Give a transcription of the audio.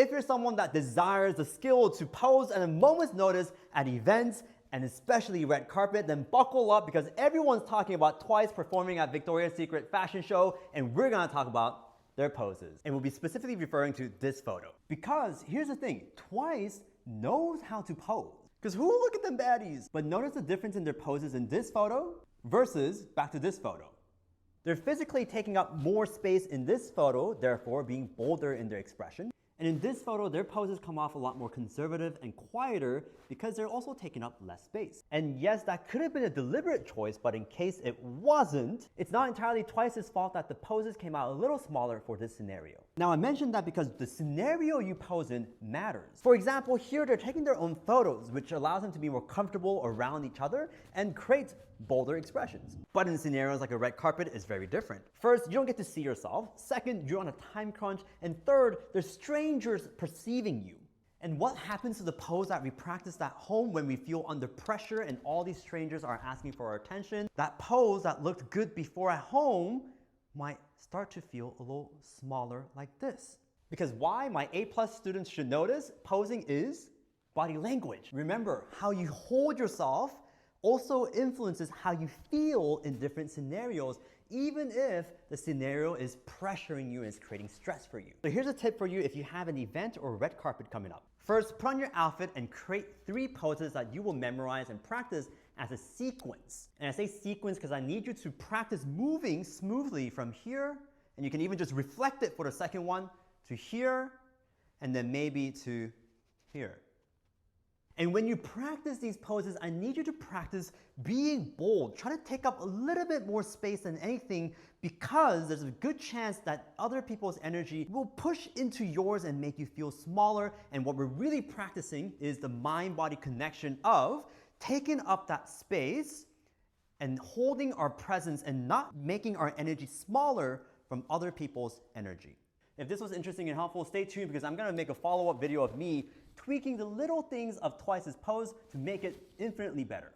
If you're someone that desires the skill to pose at a moment's notice at events, and especially red carpet, then buckle up because everyone's talking about Twice performing at Victoria's Secret fashion show, and we're gonna talk about their poses. And we'll be specifically referring to this photo. Because here's the thing, Twice knows how to pose. Because who look at them baddies? But notice the difference in their poses in this photo versus back to this photo. They're physically taking up more space in this photo, therefore being bolder in their expression. And in this photo, their poses come off a lot more conservative and quieter because they're also taking up less space. And yes, that could have been a deliberate choice, but in case it wasn't, it's not entirely Twice's fault that the poses came out a little smaller for this scenario. Now, I mentioned that because the scenario you pose in matters. For example, here they're taking their own photos, which allows them to be more comfortable around each other and create bolder expressions. But in scenarios like a red carpet, it's very different. First, you don't get to see yourself. Second, you're on a time crunch. And third, there's strangers perceiving you. And what happens to the pose that we practice at home when we feel under pressure and all these strangers are asking for our attention? That pose that looked good before at home might start to feel a little smaller like this. Because why my A+ students should notice posing is body language. Remember, how you hold yourself also influences how you feel in different scenarios, even if the scenario is pressuring you and is creating stress for you. So here's a tip for you if you have an event or red carpet coming up. First, put on your outfit and create 3 poses that you will memorize and practice as a sequence. And I say sequence because I need you to practice moving smoothly from here, and you can even just reflect it for the second one to here, and then maybe to here. And when you practice these poses, I need you to practice being bold. Try to take up a little bit more space than anything because there's a good chance that other people's energy will push into yours and make you feel smaller. And what we're really practicing is the mind-body connection of taking up that space and holding our presence and not making our energy smaller from other people's energy. If this was interesting and helpful, stay tuned because I'm going to make a follow-up video of me tweaking the little things of Twice's pose to make it infinitely better.